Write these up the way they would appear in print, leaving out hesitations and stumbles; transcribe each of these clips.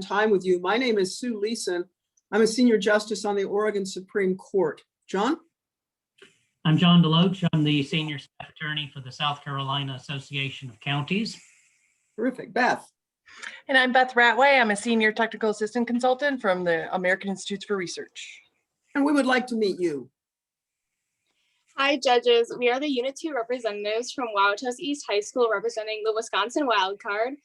time with you. My name is Sue Leeson. I'm a senior justice on the Oregon Supreme Court. John? I'm John Deloach. I'm the senior staff attorney for the South Carolina Association of Counties. Terrific. Beth? And I'm Beth Ratway. I'm a senior technical assistant consultant from the American Institutes for Research. And we would like to meet you. Hi, judges. We are the Unit 2 representatives from Wauwatosa East High School representing the Wisconsin Wildcard.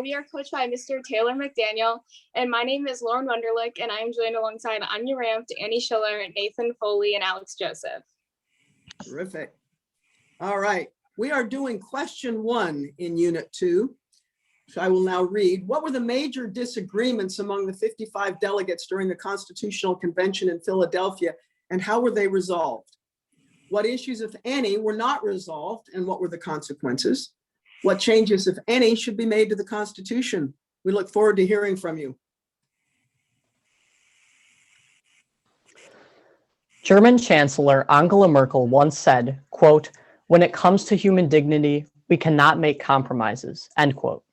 We are coached by Mr. Taylor McDaniel, and my name is Lauren Wunderlich, and I am joined alongside Anya Rampt, Annie Schiller, Nathan Foley, and Alex Joseph. Terrific. All right. We are doing question 1 in Unit 2. So I will now read. What were the major disagreements among the 55 delegates during the Constitutional Convention in Philadelphia, and how were they resolved? What issues, if any, were not resolved, and what were the consequences? What changes, if any, should be made to the Constitution? We look forward to hearing from you. German Chancellor Angela Merkel once said, quote, "When it comes to human dignity, we cannot make compromises," end quote.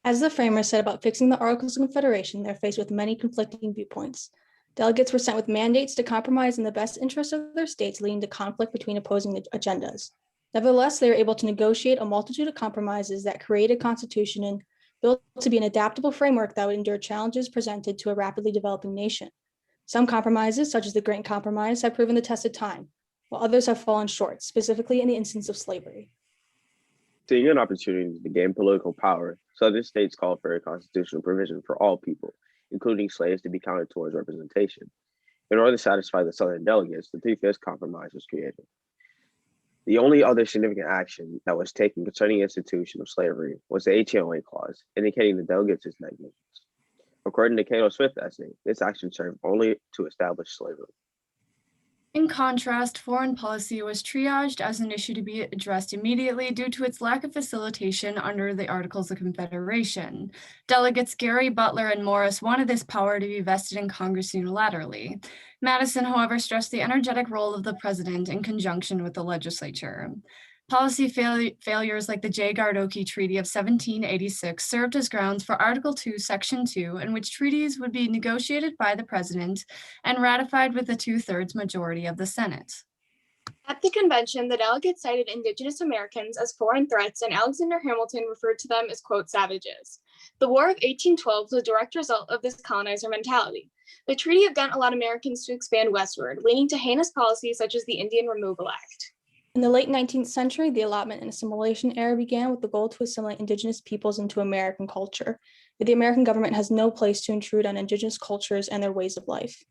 As the framers said about fixing the Articles of Confederation, they're faced with many conflicting viewpoints. Delegates were sent with mandates to compromise in the best interest of their states, leading to conflict between opposing agendas. Nevertheless, they were able to negotiate a multitude of compromises that created a constitution and built to be an adaptable framework that would endure challenges presented to a rapidly developing nation. Some compromises, such as the Great Compromise, have proven the test of time, while others have fallen short, specifically in the instance of slavery. Seeing an opportunity to gain political power, Southern states called for a constitutional provision for all people, including slaves, to be counted towards representation. In order to satisfy the Southern delegates, the Three-Fifths Compromise was created. The only other significant action that was taken concerning the institution of slavery was the 1808 clause, indicating the delegates' negligence. According to Cato Smith's essay, this action served only to establish slavery. In contrast, foreign policy was triaged as an issue to be addressed immediately due to its lack of facilitation under the Articles of Confederation. Delegates Gary, Butler, and Morris wanted this power to be vested in Congress unilaterally. Madison, however, stressed the energetic role of the president in conjunction with the legislature. Policy failures like the Jay-Gardoki Treaty of 1786 served as grounds for Article 2, Section 2, in which treaties would be negotiated by the president and ratified with a 2/3 majority of the Senate. At the convention, the delegates cited Indigenous Americans as foreign threats, and Alexander Hamilton referred to them as, quote, savages. The War of 1812 was a direct result of this colonizer mentality. The treaty of Ghent allowed Americans to expand westward, leading to heinous policies such as the Indian Removal Act. In the late 19th century, the allotment and assimilation era began with the goal to assimilate Indigenous peoples into American culture. But the American government has no place to intrude on Indigenous cultures and their ways of life.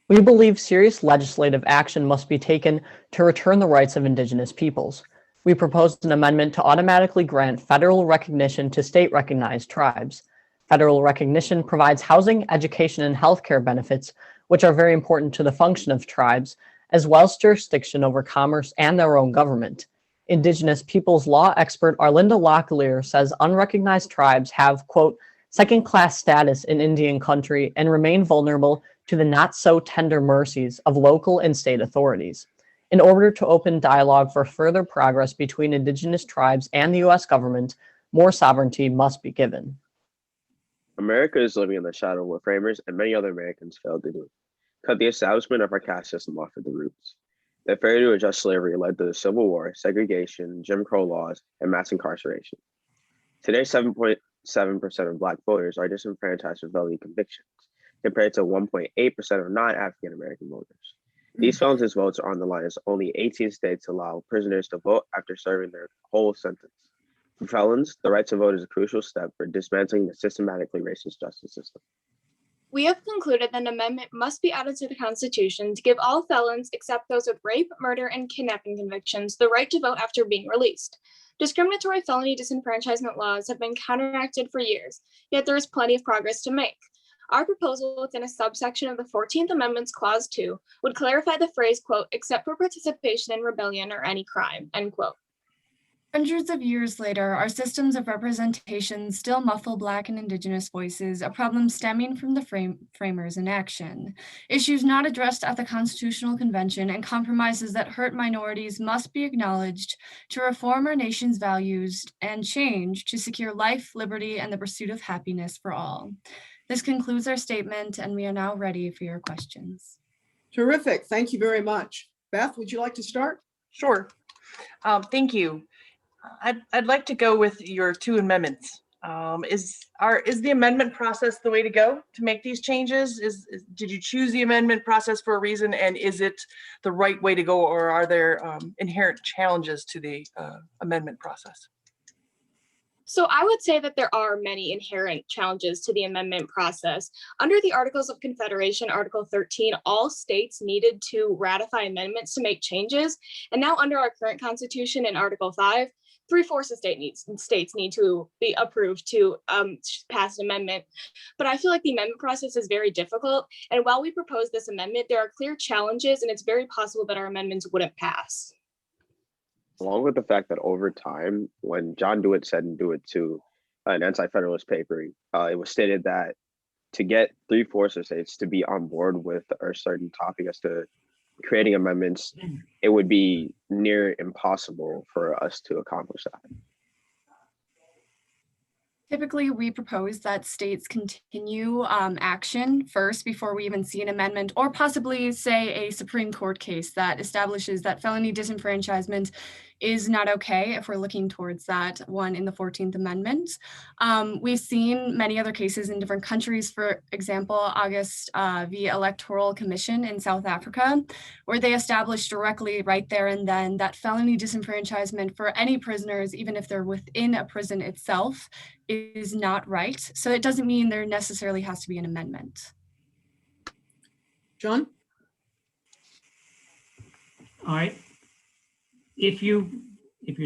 We believe serious legislative action must be taken to return the rights of Indigenous peoples. We proposed an amendment to automatically grant federal recognition to state-recognized tribes. Federal recognition provides housing, education, and healthcare benefits, which are very important to the function of tribes, as well as jurisdiction over commerce and their own government. Indigenous peoples law expert Arlinda Locklear says unrecognized tribes have, quote, second-class status in Indian country and remain vulnerable to the not-so-tender mercies of local and state authorities. In order to open dialogue for further progress between Indigenous tribes and the U.S. government, more sovereignty must be given. America is living in the shadow of what framers and many other Americans failed to do: cut the establishment of our caste system off at the roots. The failure to adjust slavery led to the Civil War, segregation, Jim Crow laws, and mass incarceration. Today, 7.7% of Black voters are disenfranchised with felony convictions, compared to 1.8% of non-African American voters. These felons' votes are on the line as only 18 states allow prisoners to vote after serving their whole sentence. For felons, the right to vote is a crucial step for dismantling the systematically racist justice system. We have concluded that an amendment must be added to the Constitution to give all felons, except those with rape, murder, and kidnapping convictions, the right to vote after being released. Discriminatory felony disenfranchisement laws have been counteracted for years, yet there is plenty of progress to make. Our proposal within a subsection of the 14th Amendment's Clause 2 would clarify the phrase, quote, except for participation in rebellion or any crime, end quote. Hundreds of years later, our systems of representation still muffle Black and Indigenous voices, a problem stemming from the framers' inaction. Issues not addressed at the Constitutional Convention and compromises that hurt minorities must be acknowledged to reform our nation's values and change to secure life, liberty, and the pursuit of happiness for all. This concludes our statement, and we are now ready for your questions. Terrific. Thank you very much. Beth, would you like to start? Sure. Thank you. I'd like to go with your two amendments. Is the amendment process the way to go to make these changes? Did you choose the amendment process for a reason, and is it the right way to go, or are there inherent challenges to the amendment process? So I would say that there are many inherent challenges to the amendment process. Under the Articles of Confederation, Article 13, all states needed to ratify amendments to make changes. And now under our current constitution in Article 5, 3/4 of states need to be approved to pass an amendment. But I feel like the amendment process is very difficult. And while we propose this amendment, there are clear challenges, and it's very possible that our amendments wouldn't pass. Along with the fact that over time, when John Dewitt said in Dewitt 2, an anti-federalist paper, it was stated that to get 3/4 of states to be on board with a certain topic as to creating amendments, it would be near impossible for us to accomplish that. Typically, we propose that states continue action first before we even see an amendment, or possibly, say, a Supreme Court case that establishes that felony disenfranchisement is not okay if we're looking towards that one in the 14th Amendment. We've seen many other cases in different countries, for example, August v. Electoral Commission in South Africa, where they established directly right there and then that felony disenfranchisement for any prisoners, even if they're within a prison itself, is not right. So it doesn't mean there necessarily has to be an amendment. John? All right. If you're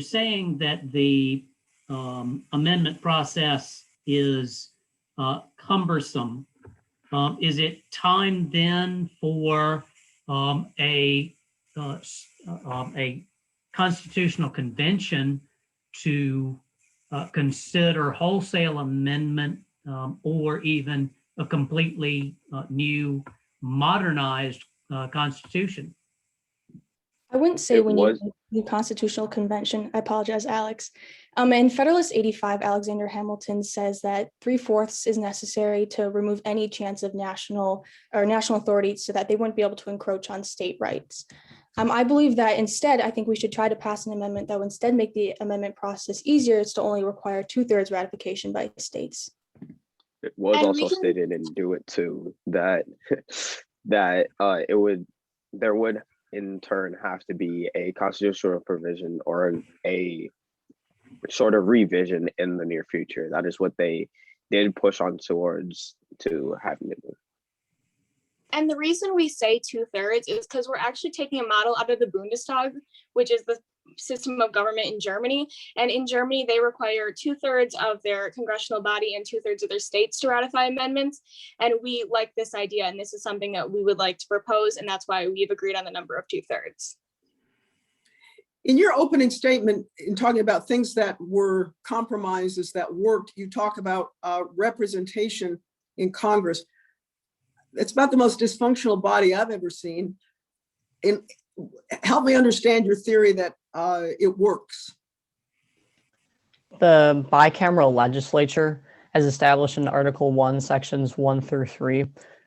saying that the amendment process is cumbersome, is it time then for a constitutional convention to consider wholesale amendment or even a completely new modernized constitution? I wouldn't say It we was- need a new constitutional convention. I apologize, Alex. In Federalist 85, Alexander Hamilton says that 3/4 is necessary to remove any chance of national authority so that they wouldn't be able to encroach on state rights. I believe that instead, I think we should try to pass an amendment that would instead make the amendment process easier. It's to only require 2/3 ratification by states. It was And also stated in Dewitt 2 that there would in turn have to be a constitutional provision or a sort of revision in the near future. That is what they did push on towards to having to do. And the reason we say 2/3 is because we're actually taking a model out of the Bundestag, which is the system of government in Germany. And in Germany, they require 2/3 of their congressional body and 2/3 of their states to ratify amendments. And we like this idea, and this is something that we would like to propose, and that's why we've agreed on the number of 2/3. In your opening statement, in talking about things that were compromises that worked, you talk about representation in Congress. It's about the most dysfunctional body I've ever seen. And help me understand your theory that it works. The bicameral legislature, as established in Article 1, Sections 1 through 3,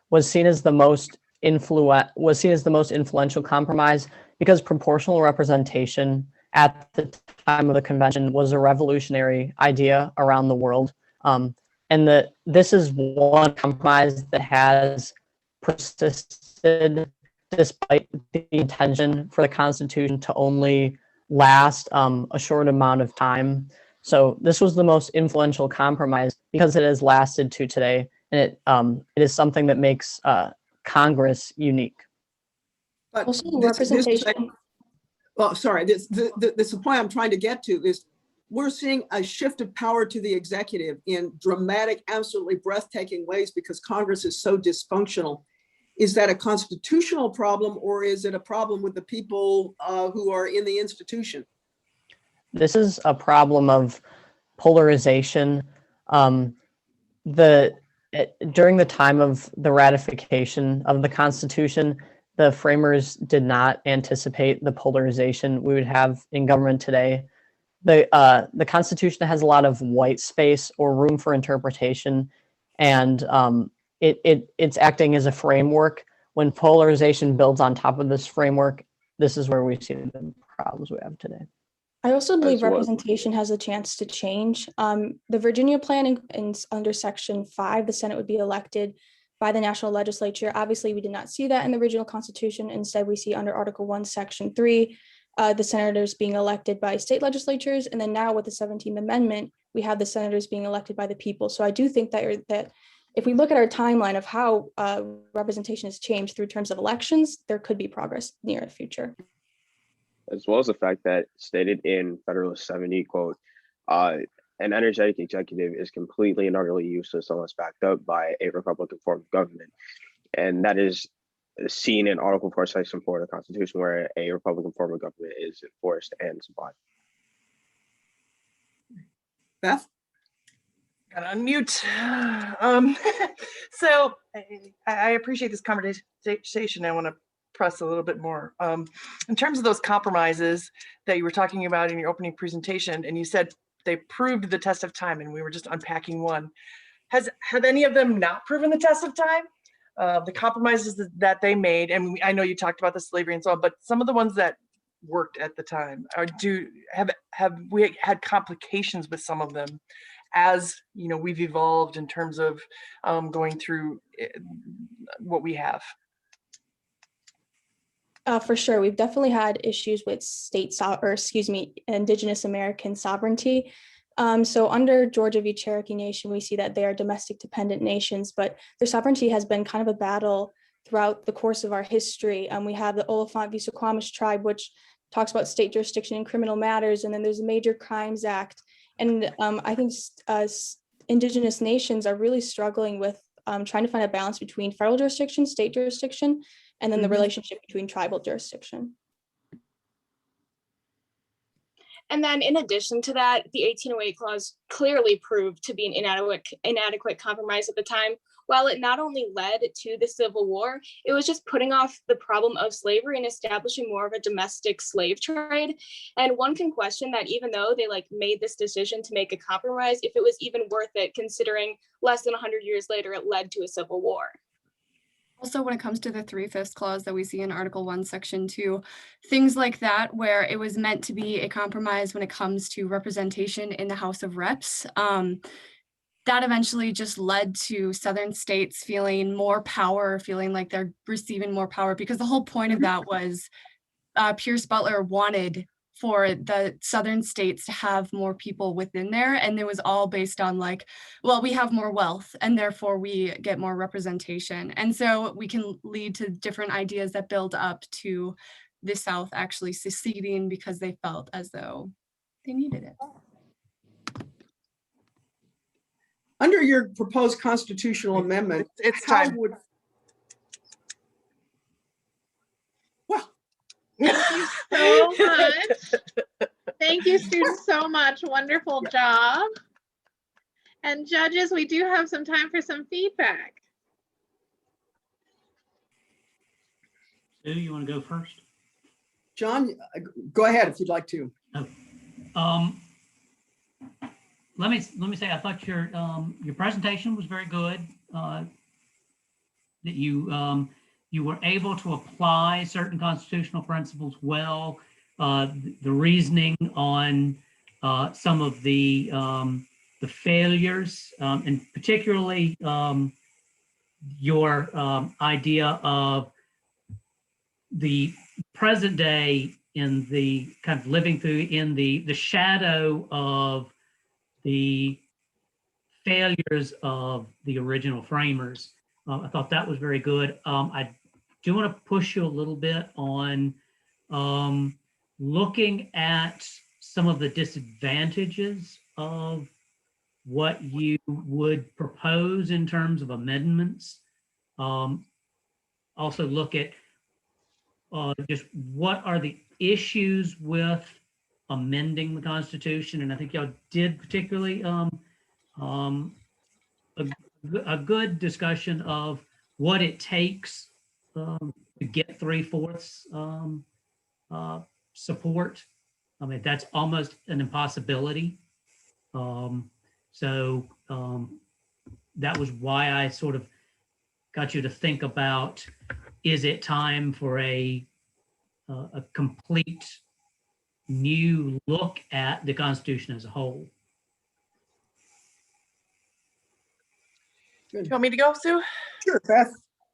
was seen as the most influential compromise because proportional representation at the time of the convention was a revolutionary idea around the world. And that this is one compromise that has persisted despite the intention for the Constitution to only last a short amount of time. So this was the most influential compromise because it has lasted to today, and it is something that makes Congress unique. But Also, this- representation. well, sorry, this the point I'm trying to get to is we're seeing a shift of power to the executive in dramatic, absolutely breathtaking ways because Congress is so dysfunctional. Is that a constitutional problem, or is it a problem with the people who are in the institution? This is a problem of polarization. During the time of the ratification of the Constitution, the framers did not anticipate the polarization we would have in government today. The Constitution has a lot of white space or room for interpretation, And it's acting as a framework. When polarization builds on top of this framework, this is where we see the problems we have today. I also believe As well. representation has a chance to change. The Virginia plan under Section 5, the Senate would be elected by the national legislature. Obviously, we did not see that in the original Constitution. Instead, we see under Article 1, Section 3, the senators being elected by state legislatures. And then now with the 17th Amendment, we have the senators being elected by the people. So I do think that if we look at our timeline of how representation has changed through terms of elections, there could be progress near the future. As well as the fact that stated in Federalist 70, quote, an energetic executive is completely and utterly useless unless backed up by a Republican form of government. And that is seen in Article 4, Section 4 of the Constitution, where a Republican form of government is enforced and supplied. Beth? Gotta unmute. So I appreciate this conversation. I want to press a little bit more. In terms of those compromises that you were talking about in your opening presentation, and you said they proved the test of time, and we were just unpacking one. Have any of them not proven the test of time? The compromises that they made, and I know you talked about the slavery and so on, but some of the ones that worked at the time, have we had complications with some of them as we've evolved in terms of going through what we have? For sure, we've definitely had issues with Indigenous American sovereignty. So under Georgia v. Cherokee Nation, we see that they are domestic dependent nations, but their sovereignty has been kind of a battle throughout the course of our history. We have the Oliphant v. Suquamish tribe, which talks about state jurisdiction in criminal matters, and then there's the Major Crimes Act. And I think Indigenous nations are really struggling with trying to find a balance between federal jurisdiction, state jurisdiction, and then the relationship between tribal jurisdiction. And then in addition to that, the 1808 clause clearly proved to be an inadequate compromise at the time. While it not only led to the Civil War, it was just putting off the problem of slavery and establishing more of a domestic slave trade. And one can question that even though they made this decision to make a compromise, if it was even worth it, considering less than 100 years later, it led to a civil war. Also, when it comes to the 3/5 clause that we see in Article 1, Section 2, things like that, where it was meant to be a compromise when it comes to representation in the House of Reps, that eventually just led to Southern states feeling more power, feeling like they're receiving more power, because the whole point of that was Pierce Butler wanted for the Southern states to have more people within there. And it was all based on we have more wealth and therefore we get more representation. And so we can lead to different ideas that build up to the South actually seceding because they felt as though they needed it. Under your proposed constitutional amendment, It's how time. would... Well, Thank you so much. Thank you, students, so much. Wonderful job. And judges, we do have some time for some feedback. Sue, you want to go first? John, go ahead if you'd like to. Let me say, I thought your presentation was very good. That you were able to apply certain constitutional principles well. The reasoning on some of the failures, and particularly your idea of the present day in the kind of living through in the shadow of the failures of the original framers. I thought that was very good. I do want to push you a little bit on looking at some of the disadvantages of what you would propose in terms of amendments. Also look at just what are the issues with amending the Constitution. And I think y'all did particularly a good discussion of what it takes to get 3/4 support. I mean, that's almost an impossibility. So that was why I sort of got you to think about, is it time for a complete new look at the Constitution as a whole? Do you want me to go, Sue? Sure, Beth.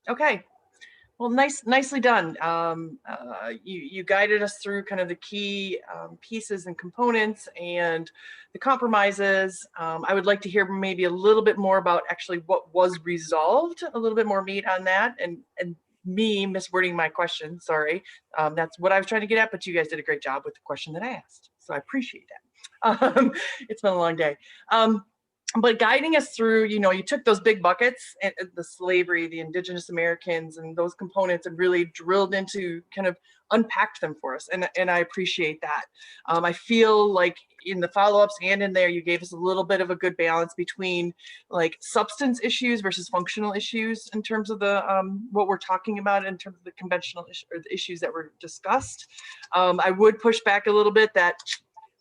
Okay. Well, nicely done. You guided us through kind of the key pieces and components and the compromises. I would like to hear maybe a little bit more about actually what was resolved, a little bit more meat on that, and me miswording my question. Sorry, that's what I was trying to get at. But you guys did a great job with the question that I asked, so I appreciate that. It's been a long day. But guiding us through, you took those big buckets, and the slavery, the Indigenous Americans, and those components, and really drilled into, kind of unpacked them for us. And I appreciate that. I feel like in the follow-ups and in there, you gave us a little bit of a good balance between like substance issues versus functional issues in terms of the what we're talking about in terms of the conventional or the issues that were discussed. I would push back a little bit that,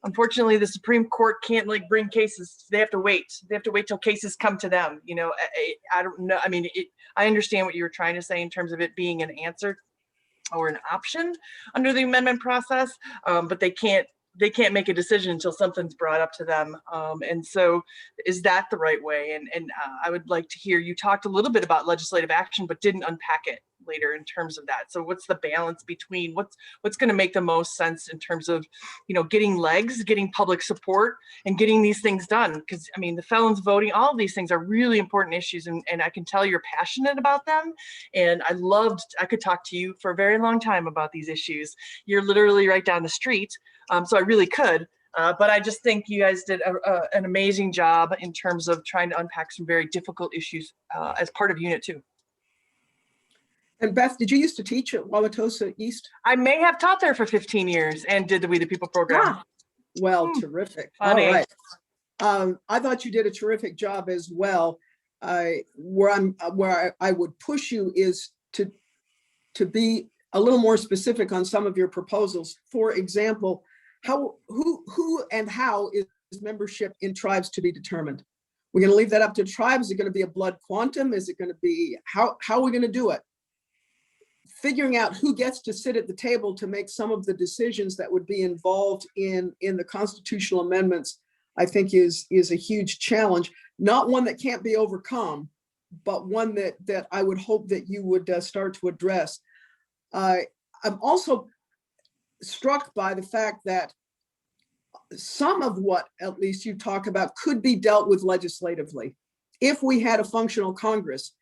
unfortunately, the Supreme Court can't like bring cases. They have to wait. They have to wait till cases come to them. I don't know. I mean, I understand what you were trying to say in terms of it being an answer or an option under the amendment process, but they can't make a decision until something's brought up to them. And so is that the right way? And I would like to hear, you talked a little bit about legislative action, but didn't unpack it later in terms of that. So what's the balance between what's going to make the most sense in terms of, getting legs, getting public support, and getting these things done? Because I mean, the felons voting, all of these things are really important issues, and I can tell you're passionate about them. And I could talk to you for a very long time about these issues. You're literally right down the street. So I really could. But I just think you guys did an amazing job in terms of trying to unpack some very difficult issues as part of Unit 2. And Beth, did you used to teach at Wauwatosa East? I may have taught there for 15 years and did the We the People program. Well, terrific. Funny. All right. I thought you did a terrific job as well. Where I would push you is to be a little more specific on some of your proposals. For example, who and how is membership in tribes to be determined? We're going to leave that up to tribes. Is it going to be a blood quantum? Is it going to be how are we going to do it? Figuring out who gets to sit at the table to make some of the decisions that would be involved in the constitutional amendments, I think is a huge challenge. Not one that can't be overcome, but one that I would hope that you would start to address. I'm also struck by the fact that some of what at least you talk about could be dealt with legislatively if we had a functional Congress.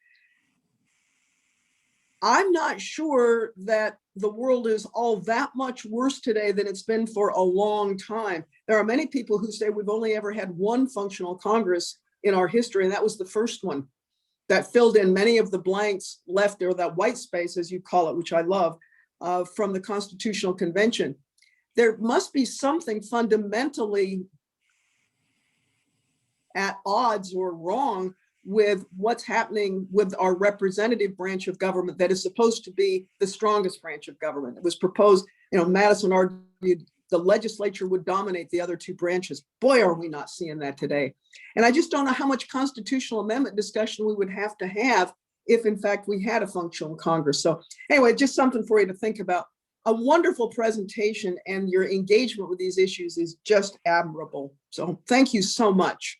I'm not sure that the world is all that much worse today than it's been for a long time. There are many people who say we've only ever had one functional Congress in our history, and that was the first one that filled in many of the blanks left, or that white space, as you call it, which I love, from the Constitutional Convention. There must be something fundamentally at odds or wrong with what's happening with our representative branch of government that is supposed to be the strongest branch of government. It was proposed, Madison argued the legislature would dominate the other two branches. Boy, are we not seeing that today. And I just don't know how much constitutional amendment discussion we would have to have if in fact we had a functional Congress. So anyway, just something for you to think about. A wonderful presentation, and your engagement with these issues is just admirable. So thank you so much.